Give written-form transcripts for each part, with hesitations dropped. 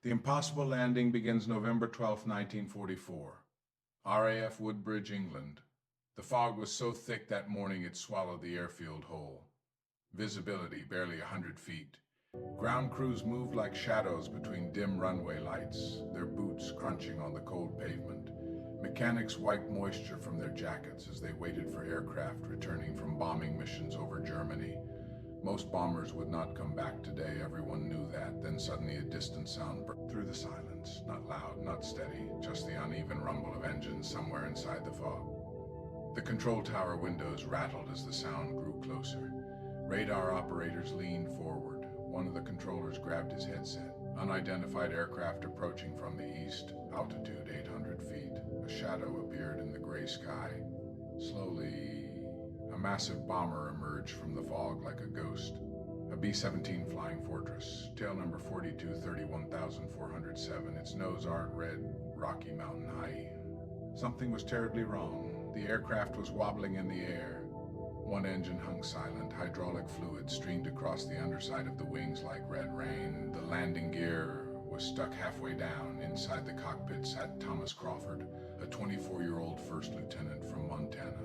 The impossible landing begins November 12, 1944. RAF Woodbridge, England. The fog was so thick that morning it swallowed the airfield whole. Visibility barely 100 feet. Ground crews moved like shadows between dim runway lights, their boots crunching on the cold pavement. Mechanics wiped moisture from their jackets as they waited for aircraft returning from bombing missions over Germany. Most bombers would not come back today, everyone knew that. Then suddenly a distant sound broke through the silence. Not loud, not steady, just the uneven rumble of engines somewhere inside the fog. The control tower windows rattled as the sound grew closer. Radar operators leaned forward. One of the controllers grabbed his headset. Unidentified aircraft approaching from the east, altitude 800 feet. A shadow appeared in the gray sky. Slowly, a massive bomber emerged from the fog like a ghost. A B-17 Flying Fortress, tail number 42 31407. Its nose art read Rocky Mountain High. Something was terribly wrong. The aircraft was wobbling in the air. One engine hung silent. Hydraulic fluid streamed across the underside of the wings like red rain. The landing gear was stuck halfway down. Inside the cockpit sat Thomas Crawford, a 24-year-old first lieutenant from Montana.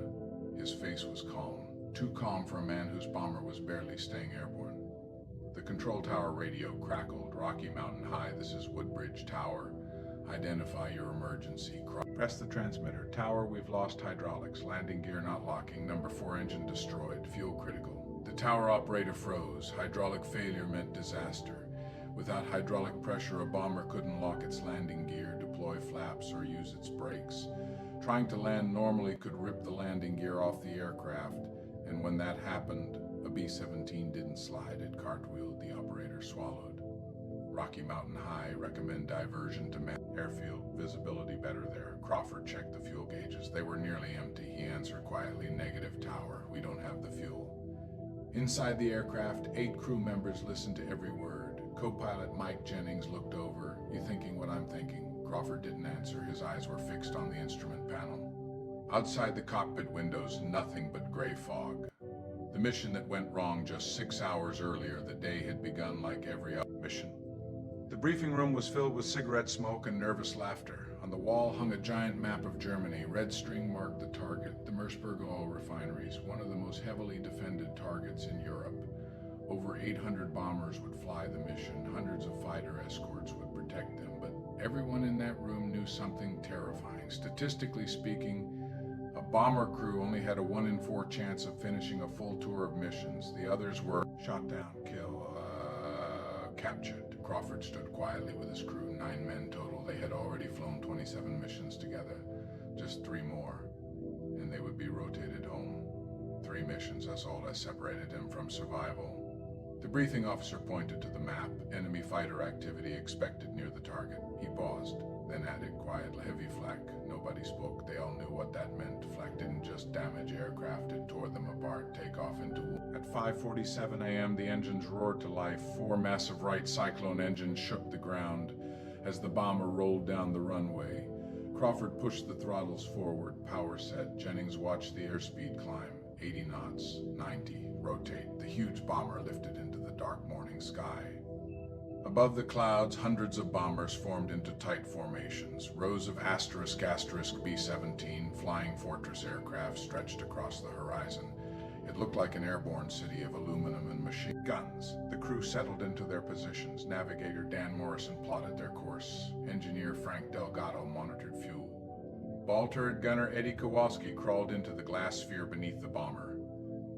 His face was calm, too calm for a man whose bomber was barely staying airborne. The control tower radio crackled. Rocky Mountain High, this is Woodbridge Tower. Identify your emergency. Press the transmitter. Tower, we've lost hydraulics. Landing gear not locking. Number 4 engine destroyed. Fuel critical. The tower operator froze. Hydraulic failure meant disaster. Without hydraulic pressure, a bomber couldn't lock its landing gear, deploy flaps, or use its brakes. Trying to land normally could rip the landing gear off the aircraft, and when that happened, a B-17 didn't slide, it cartwheeled, the operator swallowed. Rocky Mountain High, recommend diversion to airfield, visibility better there. Crawford checked the fuel gauges. They were nearly empty. He answered quietly, negative tower, we don't have the fuel. Inside the aircraft, 8 crew members listened to every word. Co-pilot Mike Jennings looked over. You thinking what I'm thinking? Crawford didn't answer. His eyes were fixed on the instrument panel. Outside the cockpit windows, nothing but gray fog. The mission that went wrong just 6 hours earlier, the day had begun like every other mission. The briefing room was filled with cigarette smoke and nervous laughter. On the wall hung a giant map of Germany. Red string marked the target, the Merseburg oil refineries, one of the most heavily defended targets in Europe. Over 800 bombers would fly the mission. Hundreds of fighter escorts would protect them, but everyone in that room knew something terrifying. Statistically speaking, a bomber crew only had a 1 in 4 chance of finishing a full tour of missions. The others were shot down, captured. Crawford stood quietly with his crew, 9 men total. They had already flown 27 missions together. Just 3 more, and they would be rotated home. 3 missions, that's all that separated him from survival. The briefing officer pointed to the map. Enemy fighter activity expected near the target. He paused, then added quietly, heavy flak. Nobody spoke. They all knew what that meant. Flak didn't just damage aircraft, it tore them apart. Take off into... At 5:47 a.m., the engines roared to life. 4 massive Wright Cyclone engines shook the ground as the bomber rolled down the runway. Crawford pushed the throttles forward, power set. Jennings watched the airspeed climb. 80 knots, 90, rotate. The huge bomber lifted into the dark morning sky. Above the clouds, hundreds of bombers formed into tight formations. Rows of asterisk B-17 Flying Fortress aircraft stretched across the horizon. It looked like an airborne city of aluminum and machine guns. The crew settled into their positions. Navigator Dan Morrison plotted their course. Engineer Frank Delgado monitored fuel. Ball-turret gunner Eddie Kowalski crawled into the glass sphere beneath the bomber.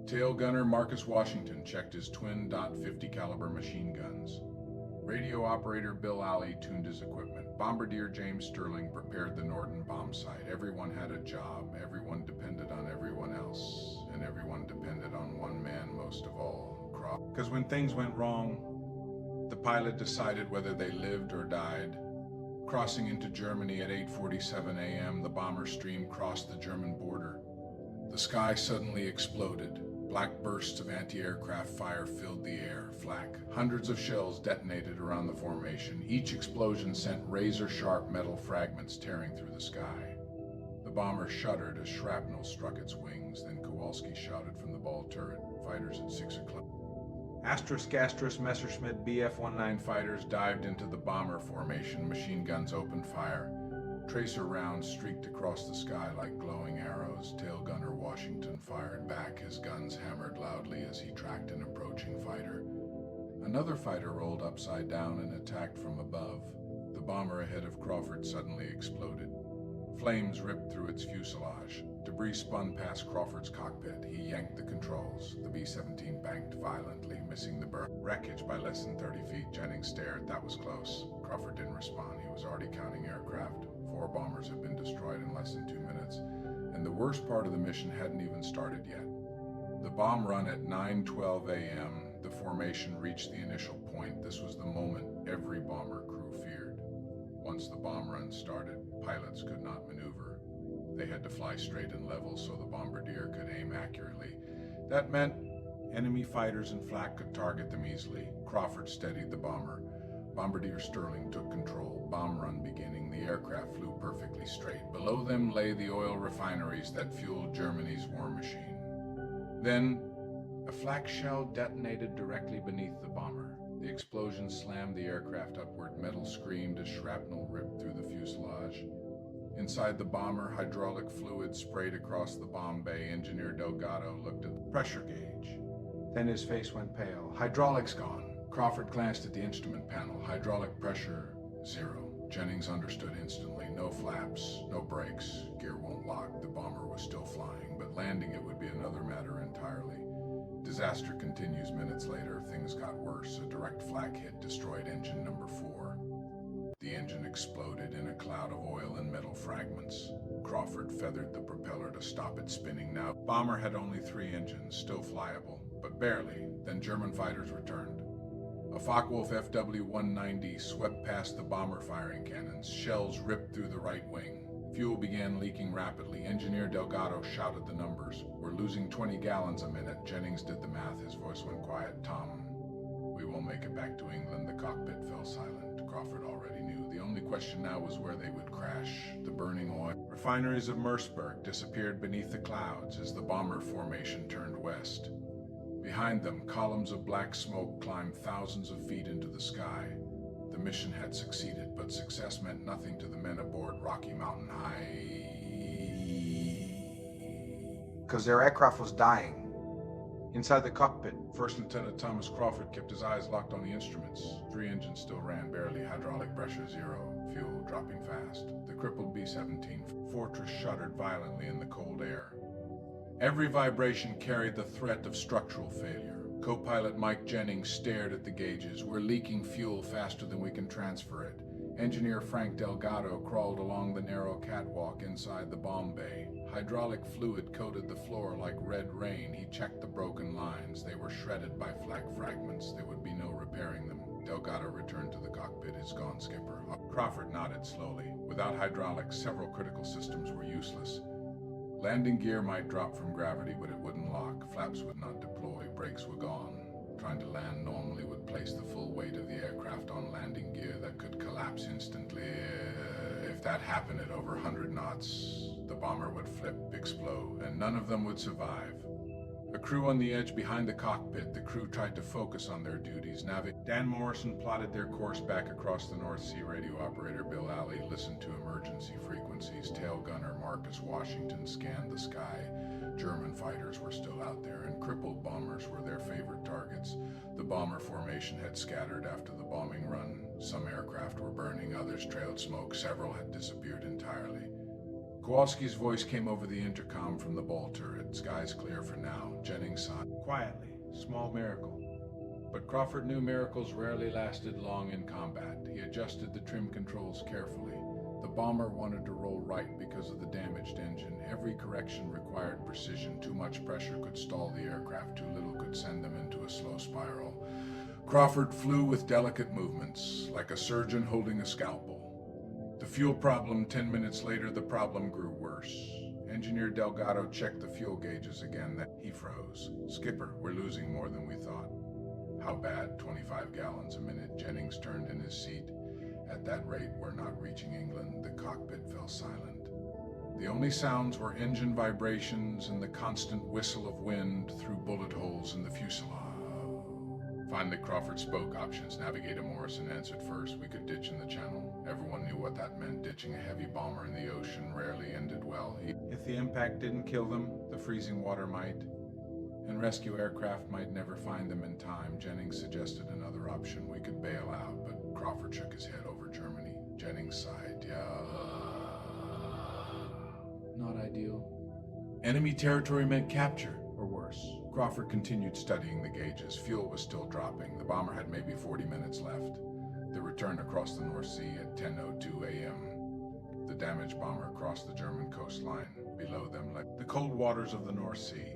Tail gunner Marcus Washington checked his twin .50 caliber machine guns. Radio operator Bill Alley tuned his equipment. Bombardier James Sterling prepared the Norden bomb site. Everyone had a job. Everyone depended on everyone else. And everyone depended on one man most of all, Crawford. Because when things went wrong, the pilot decided whether they lived or died. Crossing into Germany at 8:47 a.m., the bomber stream crossed the German border. The sky suddenly exploded. Black bursts of anti-aircraft fire filled the air. Flak. Hundreds of shells detonated around the formation. Each explosion sent razor-sharp metal fragments tearing through the sky. The bomber shuddered as shrapnel struck its wings. Then Kowalski shouted from the ball turret, fighters at 6 o'clock. Asterisk Messerschmitt Bf-19 fighters dived into the bomber formation, machine guns opened fire. Tracer rounds streaked across the sky like glowing arrows. Tail gunner Washington fired back. His guns hammered loudly as he tracked an approaching fighter. Another fighter rolled upside down and attacked from above. The bomber ahead of Crawford suddenly exploded. Flames ripped through its fuselage. Debris spun past Crawford's cockpit. He yanked the controls. The B-17 banked violently, missing the wreckage by less than 30 feet. Jennings stared. That was close. Crawford didn't respond. He was already counting aircraft. 4 bombers had been destroyed in less than 2 minutes, and the worst part of the mission hadn't even started yet. The bomb run at 9:12 a.m., the formation reached the initial point. This was the moment every bomber crew feared. Once the bomb run started, pilots could not maneuver. They had to fly straight and level so the bombardier could aim accurately. That meant enemy fighters and flak could target them easily. Crawford steadied the bomber. Bombardier Sterling took control. Bomb run beginning. The aircraft flew perfectly straight. Below them lay the oil refineries that fueled Germany's war machine. Then, a flak shell detonated directly beneath the bomber. The explosion slammed the aircraft upward. Metal screamed as shrapnel ripped through the fuselage. Inside the bomber, hydraulic fluid sprayed across the bomb bay. Engineer Delgado looked at the pressure gauge. Then his face went pale. Hydraulics gone. Crawford glanced at the instrument panel. Hydraulic pressure, 0. Jennings understood instantly. No flaps, no brakes. Gear won't lock. The bomber was still flying, but landing it would be another matter entirely. Disaster continues minutes later. Things got worse. A direct flak hit destroyed engine number 4. The engine exploded in a cloud of oil and metal fragments. Crawford feathered the propeller to stop it spinning. Now, bomber had only 3 engines, still flyable, but barely. Then German fighters returned. A Focke-Wulf FW-190 swept past the bomber firing cannons. Shells ripped through the right wing. Fuel began leaking rapidly. Engineer Delgado shouted the numbers. We're losing 20 gallons a minute. Jennings did the math. His voice went quiet. Tom, we won't make it back to England. The cockpit fell silent. Crawford already knew. The only question now was where they would crash. The burning oil. Refineries of Merseburg disappeared beneath the clouds as the bomber formation turned west. Behind them, columns of black smoke climbed thousands of feet into the sky. The mission had succeeded, but success meant nothing to the men aboard Rocky Mountain High. Because their aircraft was dying. Inside the cockpit, First Lieutenant Thomas Crawford kept his eyes locked on the instruments. 3 engines still ran barely. Hydraulic pressure 0. Fuel dropping fast. The crippled B-17 Fortress shuddered violently in the cold air. Every vibration carried the threat of structural failure. Co-pilot Mike Jennings stared at the gauges. We're leaking fuel faster than we can transfer it. Engineer Frank Delgado crawled along the narrow catwalk inside the bomb bay. Hydraulic fluid coated the floor like red rain. He checked the broken lines. They were shredded by flak fragments. There would be no repairing them. Delgado returned to the cockpit. It's gone, Skipper. Crawford nodded slowly. Without hydraulics, several critical systems were useless. Landing gear might drop from gravity, but it wouldn't lock. Flaps would not deploy. Brakes were gone. Trying to land normally would place the full weight of the aircraft on landing gear that could collapse instantly. If that happened at over 100 knots, the bomber would flip, explode, and none of them would survive. A crew on the edge behind the cockpit, the crew tried to focus on their duties. Dan Morrison plotted their course back across the North Sea. Radio operator Bill Alley listened to emergency frequencies. Tail gunner Marcus Washington scanned the sky. German fighters were still out there, and crippled bombers were their favorite targets. The bomber formation had scattered after the bombing run. Some aircraft were burning, others trailed smoke. Several had disappeared entirely. Kowalski's voice came over the intercom from the ball turret. Skies clear for now. Jennings sighed. Quietly. Small miracle. But Crawford knew miracles rarely lasted long in combat. He adjusted the trim controls carefully. The bomber wanted to roll right because of the damaged engine. Every correction required precision. Too much pressure could stall the aircraft. Too little could send them into a slow spiral. Crawford flew with delicate movements, like a surgeon holding a scalpel. The fuel problem, 10 minutes later, the problem grew worse. Engineer Delgado checked the fuel gauges again. He froze. Skipper, we're losing more than we thought. How bad? 25 gallons a minute. Jennings turned in his seat. At that rate, we're not reaching England. The cockpit fell silent. The only sounds were engine vibrations and the constant whistle of wind through bullet holes in the fuselage. Finally, Crawford spoke. Options. Navigator Morrison answered first. We could ditch in the channel. Everyone knew what that meant. Ditching a heavy bomber in the ocean rarely ended well. If the impact didn't kill them, the freezing water might. And rescue aircraft might never find them in time. Jennings suggested another option. We could bail out, but Crawford shook his head over Germany. Jennings sighed. Yeah. Not ideal. Enemy territory meant capture, or worse. Crawford continued studying the gauges. Fuel was still dropping. The bomber had maybe 40 minutes left. They returned across the North Sea at 10:02 a.m. The damaged bomber crossed the German coastline. Below them lay the cold waters of the North Sea.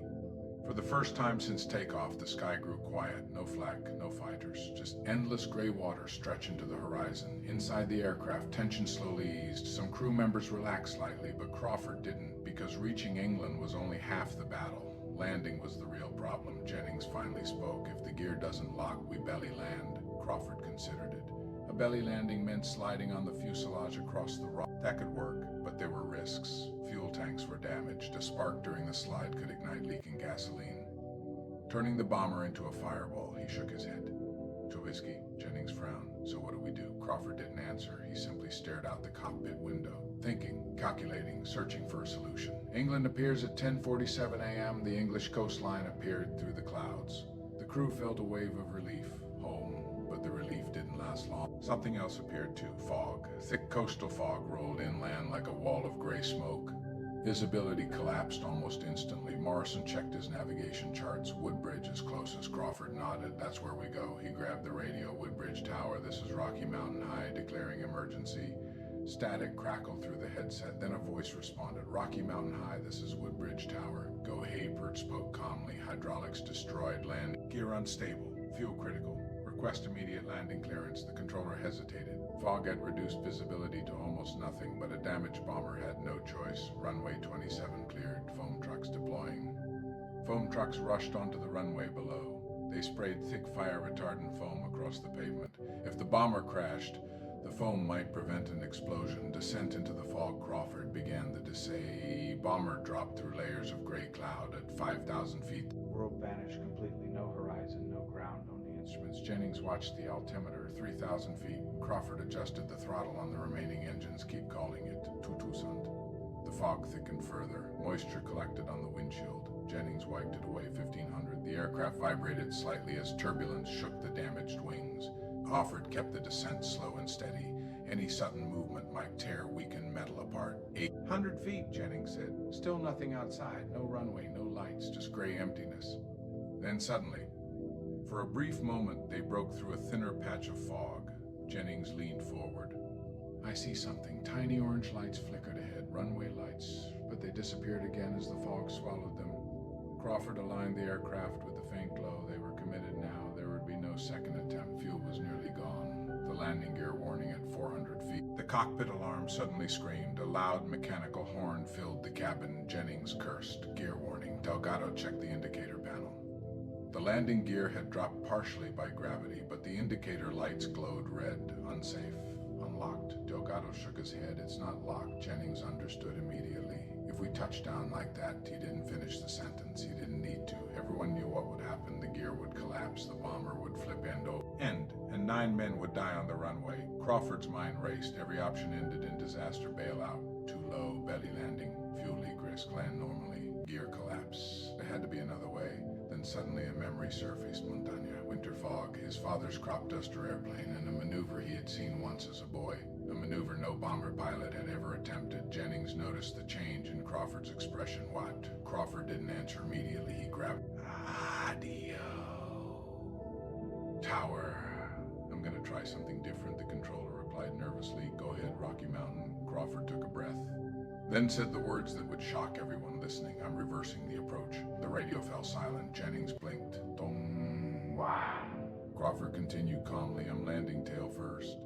For the first time since takeoff, the sky grew quiet. No flak, no fighters. Just endless gray water stretched into the horizon. Inside the aircraft, tension slowly eased. Some crew members relaxed slightly, but Crawford didn't, because reaching England was only half the battle. Landing was the real problem. Jennings finally spoke. If the gear doesn't lock, we belly land. Crawford considered it. A belly landing meant sliding on the fuselage across the rock. That could work, but there were risks. Fuel tanks were damaged. A spark during the slide could ignite leaking gasoline, turning the bomber into a fireball. He shook his head. Chobisky, Jennings frowned. So what do we do? Crawford didn't answer. He simply stared out the cockpit window, thinking, calculating, searching for a solution. England appears at 10:47 a.m. The English coastline appeared through the clouds. The crew felt a wave of relief. Home, but the relief didn't last long. Something else appeared too. Fog. Thick coastal fog rolled inland like a wall of gray smoke. Visibility collapsed almost instantly. Morrison checked his navigation charts. Woodbridge as close as. Crawford nodded. That's where we go. He grabbed the radio. Woodbridge Tower. This is Rocky Mountain High, declaring emergency. Static crackled through the headset. Then a voice responded. Rocky Mountain High, this is Woodbridge Tower. Go Haypert spoke calmly. Hydraulics destroyed. Land gear unstable. Fuel critical. Request immediate landing clearance. The controller hesitated. Fog had reduced visibility to almost nothing, but a damaged bomber had no choice. Runway 27 cleared. Foam trucks deploying. Foam trucks rushed onto the runway below. They sprayed thick fire retardant foam across the pavement. If the bomber crashed, the foam might prevent an explosion. Descent into the fog. Crawford began the descent. Bomber dropped through layers of gray cloud at 5,000 feet. The world vanished completely. No horizon, no ground, only instruments. Jennings watched the altimeter. 3,000 feet. Crawford adjusted the throttle on the remaining engines. Keep calling it. Tutusant. The fog thickened further. Moisture collected on the windshield. Jennings wiped it away. 1,500. The aircraft vibrated slightly as turbulence shook the damaged wings. Crawford kept the descent slow and steady. Any sudden movement might tear weakened metal apart. 800 feet, Jennings said. Still nothing outside. No runway, no lights, just gray emptiness. Then suddenly, for a brief moment, they broke through a thinner patch of fog. Jennings leaned forward. I see something. Tiny orange lights flickered ahead. Runway lights. But they disappeared again as the fog swallowed them. Crawford aligned the aircraft with the faint glow. They were committed now. There would be no second attempt. Fuel was nearly gone. The landing gear warning at 400 feet. The cockpit alarm suddenly screamed. A loud mechanical horn filled the cabin. Jennings cursed. Gear warning. Delgado checked the indicator panel. The landing gear had dropped partially by gravity, but the indicator lights glowed red. Unsafe. Unlocked. Delgado shook his head. It's not locked. Jennings understood immediately. If we touched down like that, he didn't finish the sentence. He didn't need to. Everyone knew what would happen. The gear would collapse. The bomber would flip end over end, and 9 men would die on the runway. Crawford's mind raced. Every option ended in disaster. Bailout. Too low. Belly landing. Fuel leak risk. Land normally. Gear collapse. There had to be another way. Then suddenly a memory surfaced. Montaña. Winter fog. His father's crop duster airplane, and a maneuver he had seen once as a boy. A maneuver no bomber pilot had ever attempted. Jennings noticed the change in Crawford's expression. What? Crawford didn't answer immediately. He grabbed Adio. Tower. I'm gonna try something different, the controller replied nervously. Go ahead, Rocky Mountain. Crawford took a breath, then said the words that would shock everyone listening. I'm reversing the approach. The radio fell silent. Jennings blinked. Dong. Wow. Crawford continued calmly. I'm landing tail first.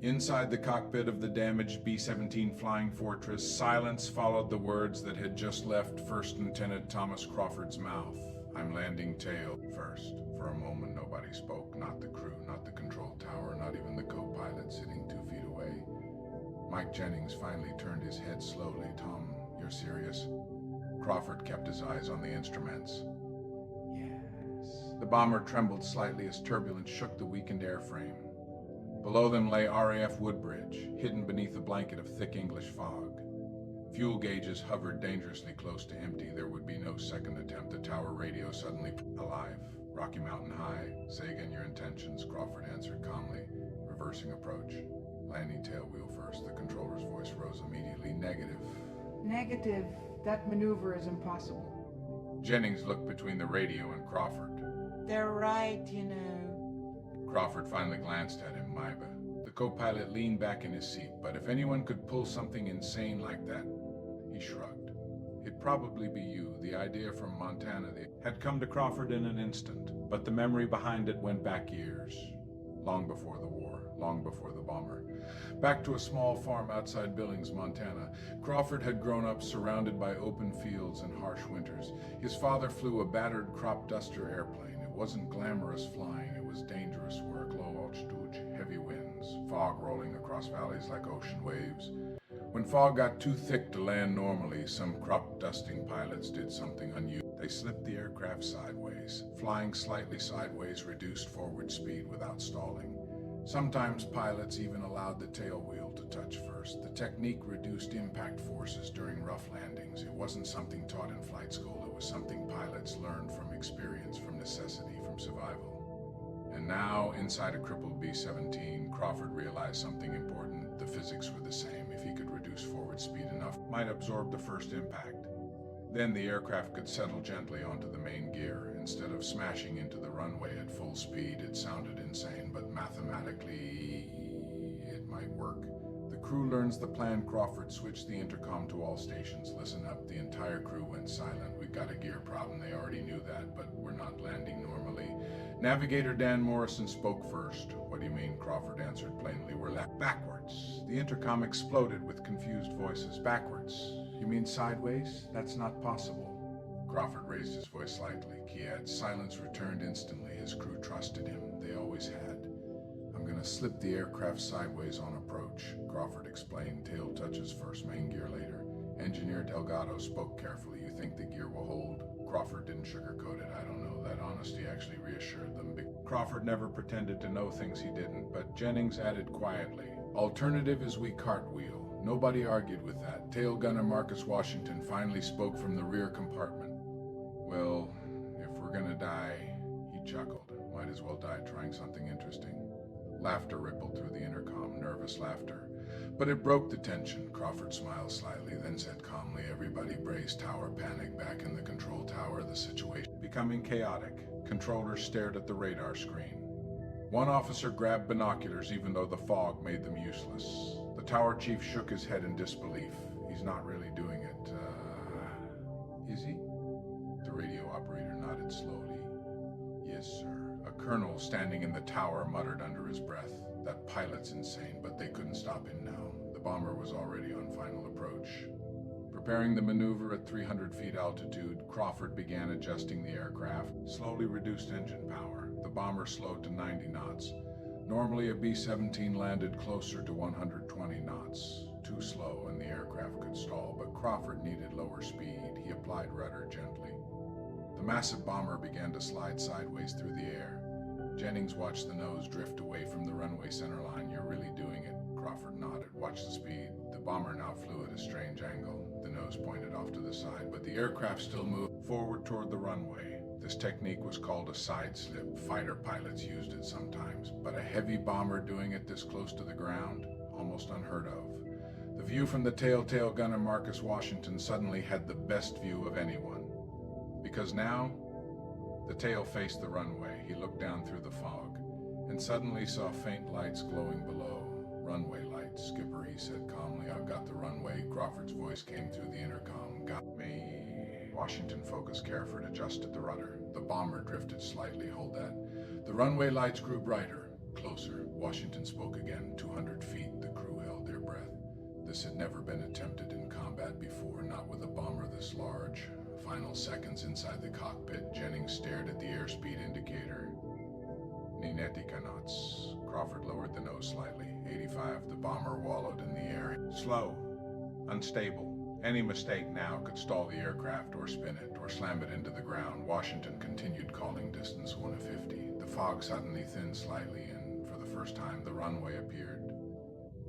Inside the cockpit of the damaged B-17 Flying Fortress, silence followed the words that had just left First Lieutenant Thomas Crawford's mouth. I'm landing tail first. For a moment, nobody spoke. Not the crew, not the control tower, not even the co-pilot sitting 2 feet away. Mike Jennings finally turned his head slowly. Tom, you're serious? Crawford kept his eyes on the instruments. Yes. The bomber trembled slightly as turbulence shook the weakened airframe. Below them lay RAF Woodbridge, hidden beneath a blanket of thick English fog. Fuel gauges hovered dangerously close to empty. There would be no second attempt. The tower radio suddenly alive. Rocky Mountain High. Say again your intentions, Crawford answered calmly, reversing approach. Landing tail wheel first. The controller's voice rose immediately. Negative. Negative. That maneuver is impossible. Jennings looked between the radio and Crawford. They're right, you know. Crawford finally glanced at him, Maiba. The co-pilot leaned back in his seat, but if anyone could pull something insane like that, he shrugged. It'd probably be you. The idea from Montana had come to Crawford in an instant, but the memory behind it went back years. Long before the war, long before the bomber. Back to a small farm outside Billings, Montana. Crawford had grown up surrounded by open fields and harsh winters. His father flew a battered crop duster airplane. It wasn't glamorous flying, it was dangerous work. Low altitude, heavy winds, fog rolling across valleys like ocean waves. When fog got too thick to land normally, some crop dusting pilots did something unusual. They slipped the aircraft sideways. Flying slightly sideways reduced forward speed without stalling. Sometimes pilots even allowed the tail wheel to touch first. The technique reduced impact forces during rough landings. It wasn't something taught in flight school. It was something pilots learned from experience, from necessity, from survival. And now, inside a crippled B-17, Crawford realized something important. The physics were the same. If he could reduce forward speed enough, might absorb the first impact. Then the aircraft could settle gently onto the main gear. Instead of smashing into the runway at full speed, it sounded insane, but mathematically, it might work. The crew learns the plan. Crawford switched the intercom to all stations. Listen up. The entire crew went silent. We've got a gear problem. They already knew that, but we're not landing normally. Navigator Dan Morrison spoke first. What do you mean? Crawford answered plainly. We're left backwards. The intercom exploded with confused voices. Backwards? You mean sideways? That's not possible. Crawford raised his voice slightly. Kiad. Silence returned instantly. His crew trusted him. They always had. I'm gonna slip the aircraft sideways on approach, Crawford explained. Tail touches first, main gear later. Engineer Delgado spoke carefully. You think the gear will hold? Crawford didn't sugarcoat it. I don't know. That honesty actually reassured them. Crawford never pretended to know things he didn't, but Jennings added quietly. Alternative is we cartwheel. Nobody argued with that. Tail gunner Marcus Washington finally spoke from the rear compartment. Well, if we're gonna die, he chuckled. Might as well die trying something interesting. Laughter rippled through the intercom, nervous laughter. But it broke the tension. Crawford smiled slightly, then said calmly, everybody brace, tower panic, back in the control tower, the situation becoming chaotic. Controllers stared at the radar screen. One officer grabbed binoculars even though the fog made them useless. The tower chief shook his head in disbelief. He's not really doing it. Is he? The radio operator nodded slowly. Yes, sir. A colonel standing in the tower muttered under his breath. That pilot's insane, but they couldn't stop him now. The bomber was already on final approach. Preparing the maneuver at 300 feet altitude, Crawford began adjusting the aircraft, slowly reduced engine power. The bomber slowed to 90 knots. Normally, a B-17 landed closer to 120 knots. Too slow, and the aircraft could stall, but Crawford needed lower speed. He applied rudder gently. The massive bomber began to slide sideways through the air. Jennings watched the nose drift away from the runway centerline. You're really doing it, Crawford nodded. Watch the speed. The bomber now flew at a strange angle. The nose pointed off to the side, but the aircraft still moved forward toward the runway. This technique was called a side slip. Fighter pilots used it sometimes, but a heavy bomber doing it this close to the ground, almost unheard of. The view from the tail gunner Marcus Washington suddenly had the best view of anyone. Because now, the tail faced the runway. He looked down through the fog, and suddenly saw faint lights glowing below. Runway lights, Skipper, he said calmly. I've got the runway. Crawford's voice came through the intercom. Got me. Washington focused. Crawford adjusted the rudder. The bomber drifted slightly. Hold that. The runway lights grew brighter, closer. Washington spoke again. 200 feet. The crew held their breath. This had never been attempted in combat before, not with a bomber this large. Final seconds inside the cockpit, Jennings stared at the airspeed indicator. Ninetica knots. Crawford lowered the nose slightly. 85. The bomber wallowed in the air. Slow. Unstable. Any mistake now could stall the aircraft or spin it or slam it into the ground. Washington continued calling distance 150. The fog suddenly thinned slightly, and for the first time the runway appeared.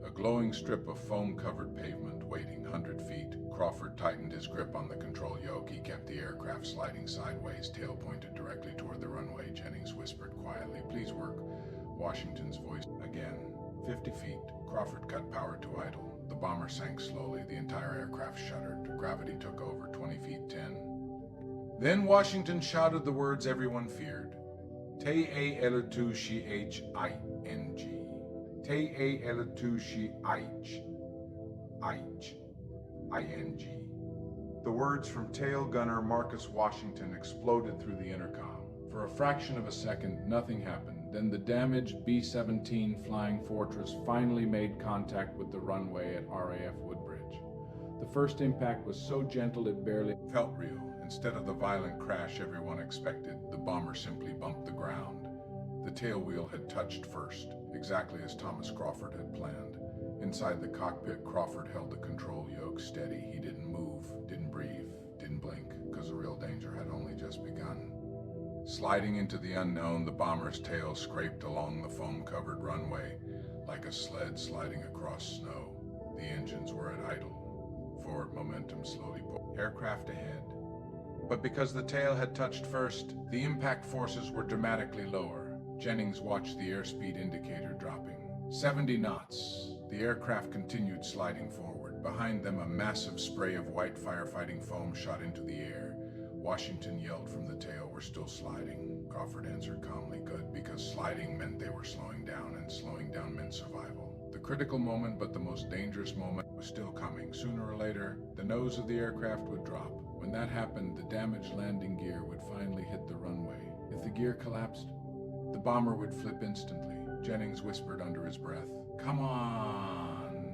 A glowing strip of foam-covered pavement waiting 100 feet. Crawford tightened his grip on the control yoke. He kept the aircraft sliding sideways, tail pointed directly toward the runway. Jennings whispered quietly, "Please work." Washington's voice again. 50 feet. Crawford cut power to idle. The bomber sank slowly. The entire aircraft shuddered. Gravity took over. 20 feet, 10. Then Washington shouted the words everyone feared. T-A-L-2-C-H-I-N-G. T-A-L-2-C-H-I-N-G. The words from tail gunner Marcus Washington exploded through the intercom. For a fraction of a second, nothing happened. Then the damaged B-17 Flying Fortress finally made contact with the runway at RAF Woodbridge. The first impact was so gentle it barely felt real. Instead of the violent crash everyone expected, the bomber simply bumped the ground. The tail wheel had touched first, exactly as Thomas Crawford had planned. Inside the cockpit, Crawford held the control yoke steady. He didn't move, didn't breathe, didn't blink, because the real danger had only just begun. Sliding into the unknown, the bomber's tail scraped along the foam-covered runway like a sled sliding across snow. The engines were at idle. Forward momentum slowly pulled. Aircraft ahead. But because the tail had touched first, the impact forces were dramatically lower. Jennings watched the airspeed indicator dropping. 70 knots. The aircraft continued sliding forward. Behind them, a massive spray of white firefighting foam shot into the air. Washington yelled from the tail, "We're still sliding." Crawford answered calmly, "Good, because sliding meant they were slowing down, and slowing down meant survival." The critical moment, but the most dangerous moment, was still coming. Sooner or later, the nose of the aircraft would drop. When that happened, the damaged landing gear would finally hit the runway. If the gear collapsed, the bomber would flip instantly. Jennings whispered under his breath, "Come on."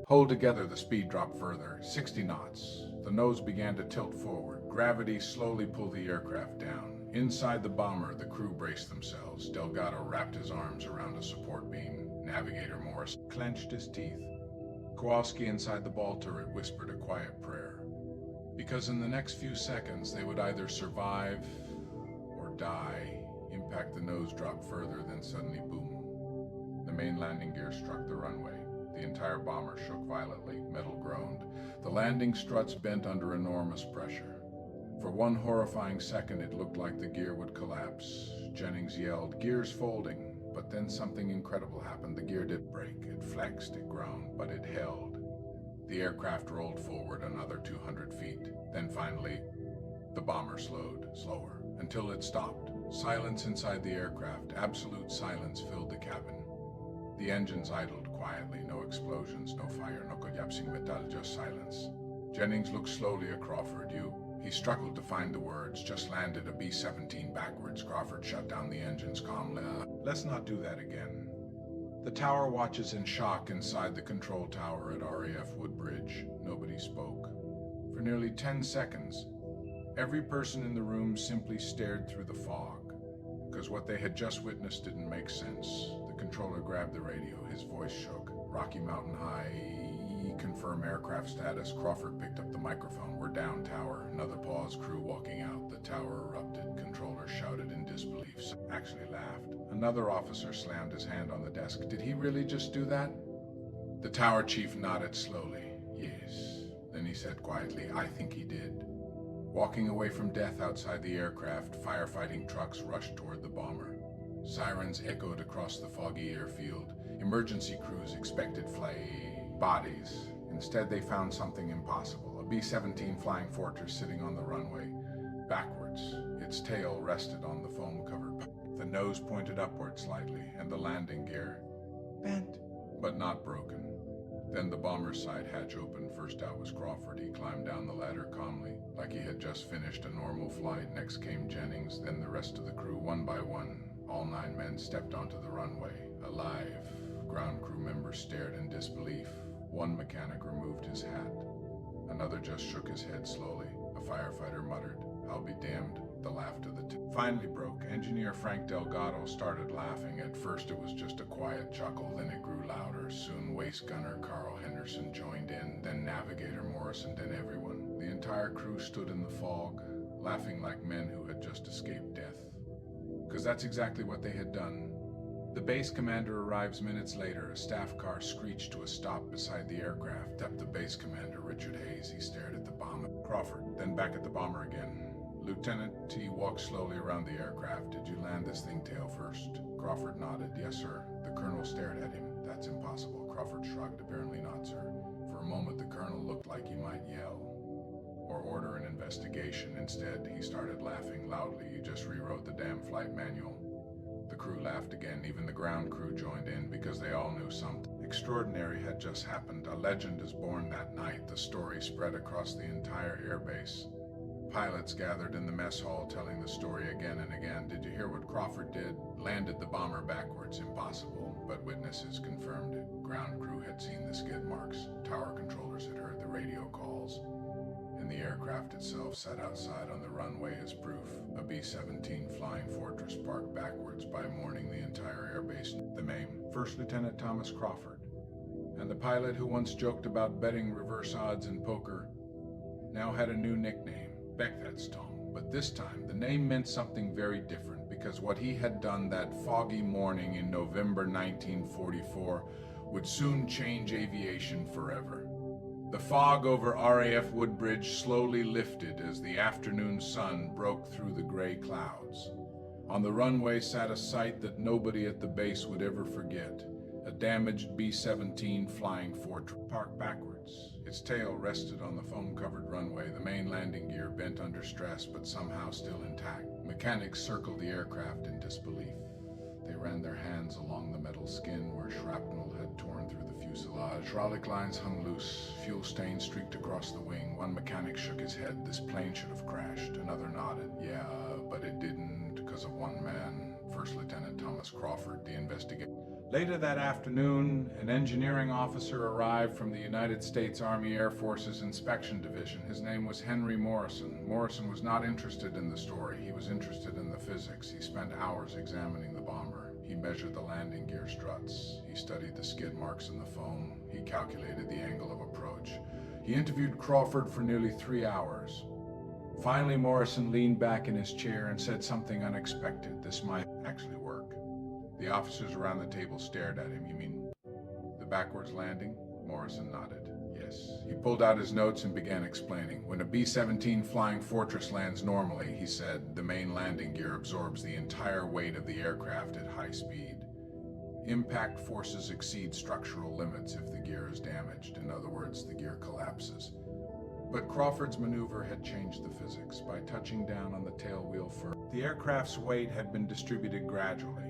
Hold together. The speed dropped further. 60 knots. The nose began to tilt forward. Gravity slowly pulled the aircraft down. Inside the bomber, the crew braced themselves. Delgado wrapped his arms around a support beam. Navigator Morris clenched his teeth. Kowalski inside the ball turret whispered a quiet prayer. Because in the next few seconds, they would either survive or die. Impact. The nose dropped further, then suddenly boom. The main landing gear struck the runway. The entire bomber shook violently. Metal groaned. The landing struts bent under enormous pressure. For one horrifying second, it looked like the gear would collapse. Jennings yelled, "Gear's folding." But then something incredible happened. The gear didn't break. It flexed, it groaned, but it held. The aircraft rolled forward another 200 feet. Then finally, the bomber slowed, slower, until it stopped. Silence inside the aircraft. Absolute silence filled the cabin. The engines idled quietly. No explosions, no fire, no collapsing metal, just silence. Jennings looked slowly at Crawford. He struggled to find the words. "Just landed a B-17 backwards." Crawford shut down the engines calmly. "Let's not do that again." The tower watches in shock inside the control tower at RAF Woodbridge. Nobody spoke. For nearly 10 seconds, every person in the room simply stared through the fog, because what they had just witnessed didn't make sense. The controller grabbed the radio. His voice shook. "Rocky Mountain High, confirm aircraft status." Crawford picked up the microphone. "We're down, tower." Another pause. Crew walking out. The tower erupted. Controller shouted in disbelief. Some actually laughed. Another officer slammed his hand on the desk. "Did he really just do that?" The tower chief nodded slowly. "Yes." Then he said quietly, "I think he did." Walking away from death outside the aircraft, firefighting trucks rushed toward the bomber. Sirens echoed across the foggy airfield. Emergency crews expected bodies. Instead, they found something impossible. A B-17 Flying Fortress sitting on the runway, backwards. Its tail rested on the foam-covered. The nose pointed upward slightly, and the landing gear bent, but not broken. Then the bomber's side hatch opened. First out was Crawford. He climbed down the ladder calmly, like he had just finished a normal flight. Next came Jennings, then the rest of the crew. One by one, all 9 men stepped onto the runway, alive. Ground crew members stared in disbelief. One mechanic removed his hat. Another just shook his head slowly. A firefighter muttered, "I'll be damned." The laughter finally broke. Engineer Frank Delgado started laughing. At first it was just a quiet chuckle, then it grew louder. Soon waist gunner Carl Henry Anderson joined in, then Navigator Morrison, then everyone. The entire crew stood in the fog, laughing like men who had just escaped death. Because that's exactly what they had done. The base commander arrives minutes later. A staff car screeched to a stop beside the aircraft. Up the base commander, Richard Hayes. He stared at the bomber. Crawford, then back at the bomber again. Lieutenant T walked slowly around the aircraft. Did you land this thing tail first? Crawford nodded. Yes, sir. The colonel stared at him. That's impossible. Crawford shrugged. Apparently not, sir. For a moment, the colonel looked like he might yell or order an investigation. Instead, he started laughing loudly. You just rewrote the damn flight manual. The crew laughed again. Even the ground crew joined in because they all knew something extraordinary had just happened. A legend is born that night. The story spread across the entire airbase. Pilots gathered in the mess hall telling the story again and again. Did you hear what Crawford did? Landed the bomber backwards. Impossible. But witnesses confirmed it. Ground crew had seen the skid marks. Tower controllers had heard the radio calls. And the aircraft itself sat outside on the runway as proof. A B-17 Flying Fortress parked backwards. By morning, the entire airbase. The MAME, First Lieutenant Thomas Crawford, and the pilot who once joked about betting reverse odds in poker, now had a new nickname, Beckfet's Tom. But this time, the name meant something very different, because what he had done that foggy morning in November 1944 would soon change aviation forever. The fog over RAF Woodbridge slowly lifted as the afternoon sun broke through the gray clouds. On the runway sat a sight that nobody at the base would ever forget. A damaged B-17 Flying Fortress parked backwards. Its tail rested on the foam-covered runway, the main landing gear bent under stress but somehow still intact. Mechanics circled the aircraft in disbelief. They ran their hands along the metal skin where shrapnel had torn through the fuselage. Hydraulic lines hung loose. Fuel stains streaked across the wing. One mechanic shook his head. This plane should have crashed. Another nodded. Yeah, but it didn't because of one man. First Lieutenant Thomas Crawford, the investigator. Later that afternoon, an engineering officer arrived from the United States Army Air Force's Inspection Division. His name was Henry Morrison. Morrison was not interested in the story. He was interested in the physics. He spent hours examining the bomber. He measured the landing gear struts. He studied the skid marks in the foam. He calculated the angle of approach. He interviewed Crawford for nearly 3 hours. Finally, Morrison leaned back in his chair and said something unexpected. This might actually work. The officers around the table stared at him. You mean the backwards landing? Morrison nodded. Yes. He pulled out his notes and began explaining. When a B-17 Flying Fortress lands normally, he said, the main landing gear absorbs the entire weight of the aircraft at high speed. Impact forces exceed structural limits if the gear is damaged. In other words, the gear collapses. But Crawford's maneuver had changed the physics. By touching down on the tail wheel first, the aircraft's weight had been distributed gradually.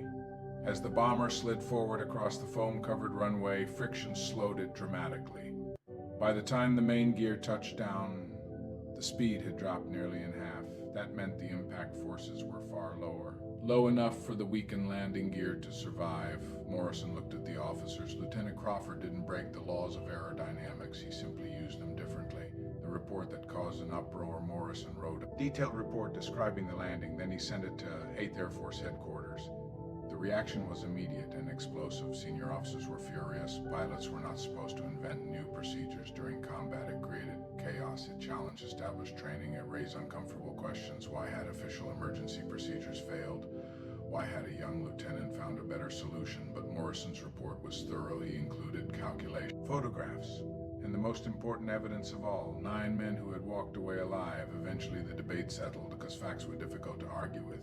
As the bomber slid forward across the foam-covered runway, friction slowed it dramatically. By the time the main gear touched down, the speed had dropped nearly in half. That meant the impact forces were far lower. Low enough for the weakened landing gear to survive. Morrison looked at the officers. Lieutenant Crawford didn't break the laws of aerodynamics. He simply used them differently. The report that caused an uproar, Morrison wrote a detailed report describing the landing. Then he sent it to 8th Air Force headquarters. The reaction was immediate and explosive. Senior officers were furious. Pilots were not supposed to invent new procedures during combat. It created chaos. It challenged established training. It raised uncomfortable questions. Why had official emergency procedures failed? Why had a young lieutenant found a better solution? But Morrison's report was thorough. He included calculations, photographs, and the most important evidence of all, 9 men who had walked away alive. Eventually the debate settled because facts were difficult to argue with.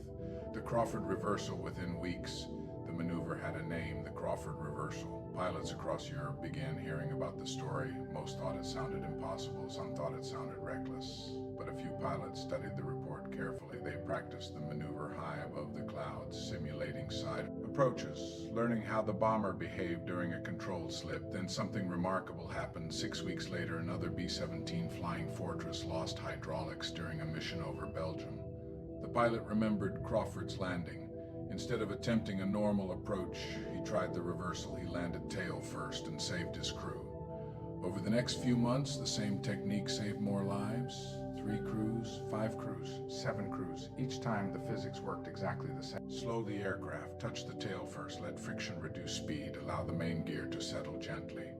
The Crawford reversal within weeks. The maneuver had a name, the Crawford reversal. Pilots across Europe began hearing about the story. Most thought it sounded impossible, some thought it sounded reckless. But a few pilots studied the report carefully. They practiced the maneuver high above the clouds, simulating side approaches, learning how the bomber behaved during a controlled slip. Then something remarkable happened. 6 weeks later, another B-17 Flying Fortress lost hydraulics during a mission over Belgium. The pilot remembered Crawford's landing. Instead of attempting a normal approach, he tried the reversal. He landed tail first and saved his crew. Over the next few months, the same technique saved more lives. 3 crews, 5 crews, 7 crews. Each time, the physics worked exactly the same. Slow the aircraft, touch the tail first, let friction reduce speed, allow the main gear to settle gently.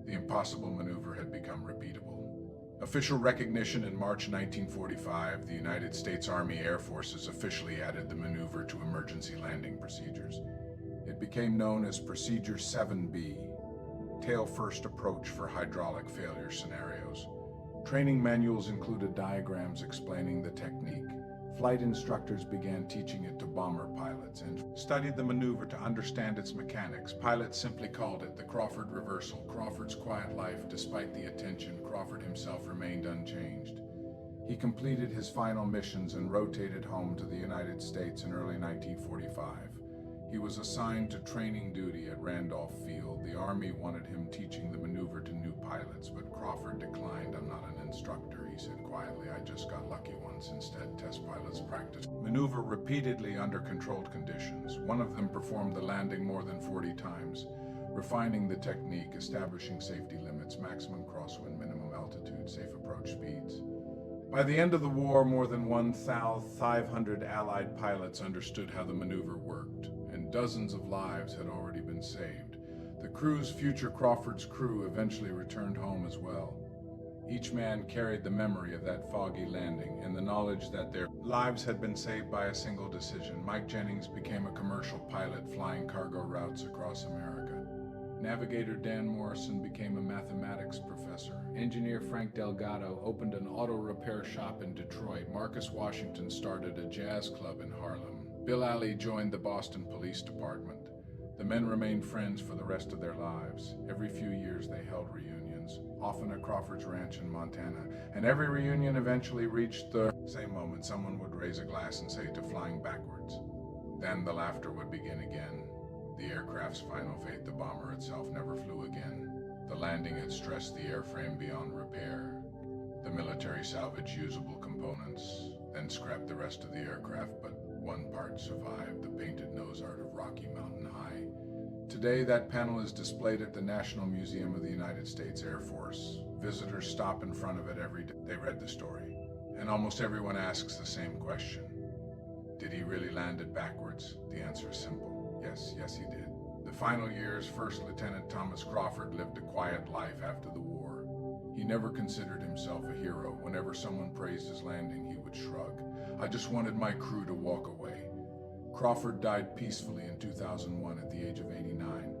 The possible maneuver had become repeatable. Official recognition in March 1945, the United States Army Air Forces officially added the maneuver to emergency landing procedures. It became known as Procedure 7B, tail-first approach for hydraulic failure scenarios. Training manuals included diagrams explaining the technique. Flight instructors began teaching it to bomber pilots and studied the maneuver to understand its mechanics. Pilots simply called it the Crawford reversal. Crawford's quiet life, despite the attention, Crawford himself remained unchanged. He completed his final missions and rotated home to the United States in early 1945. He was assigned to training duty at Randolph Field. The Army wanted him teaching the maneuver to new pilots, but Crawford declined. "I'm not an instructor," he said quietly. "I just got lucky once." Instead, test pilots practiced maneuver repeatedly under controlled conditions. One of them performed the landing more than 40 times, refining the technique, establishing safety limits, maximum crosswind, minimum altitude, safe approach speeds. By the end of the war, more than 1,500 Allied pilots understood how the maneuver worked, and dozens of lives had already been saved. The crew's future Crawford's crew eventually returned home as well. Each man carried the memory of that foggy landing and the knowledge that their lives had been saved by a single decision. Mike Jennings became a commercial pilot flying cargo routes across America. Navigator Dan Morrison became a mathematics professor. Engineer Frank Delgado opened an auto repair shop in Detroit. Marcus Washington started a jazz club in Harlem. Bill Alley joined the Boston Police Department. The men remained friends for the rest of their lives. Every few years they held reunions, often at Crawford's ranch in Montana, and every reunion eventually reached the same moment. Someone would raise a glass and say to flying backwards. Then the laughter would begin again. The aircraft's final fate, the bomber itself, never flew again. The landing had stressed the airframe beyond repair. The military salvaged usable components, then scrapped the rest of the aircraft, but one part survived, the painted nose art of Rocky Mountain High. Today, that panel is displayed at the National Museum of the United States Air Force. Visitors stop in front of it every day. They read the story, and almost everyone asks the same question. Did he really land it backwards? The answer is simple. Yes, he did. The final years, First Lieutenant Thomas Crawford lived a quiet life after the war. He never considered himself a hero. Whenever someone praised his landing, he would shrug. "I just wanted my crew to walk away." Crawford died peacefully in 2001 at the age of 89.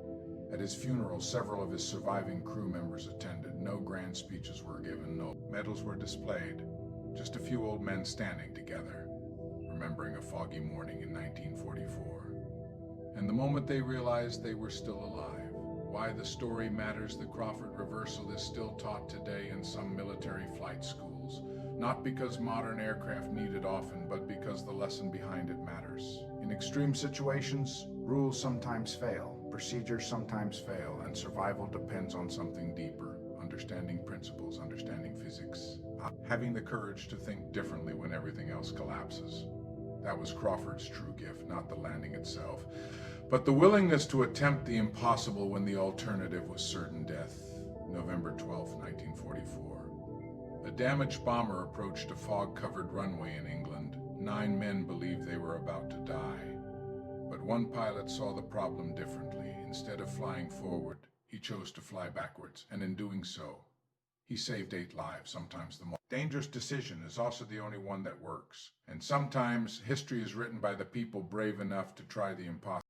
At his funeral, several of his surviving crew members attended. No grand speeches were given, no medals were displayed. Just a few old men standing together, remembering a foggy morning in 1944. And the moment they realized they were still alive. Why the story matters, the Crawford reversal is still taught today in some military flight schools. Not because modern aircraft need it often, but because the lesson behind it matters. In extreme situations, rules sometimes fail, procedures sometimes fail, and survival depends on something deeper. Understanding principles, understanding physics, having the courage to think differently when everything else collapses. That was Crawford's true gift, not the landing itself, but the willingness to attempt the impossible when the alternative was certain death. November 12, 1944. A damaged bomber approached a fog-covered runway in England. 9 men believed they were about to die. But one pilot saw the problem differently. Instead of flying forward, he chose to fly backwards, and in doing so, he saved 8 lives, sometimes the most dangerous decision is also the only one that works. And sometimes history is written by the people brave enough to try the impossible.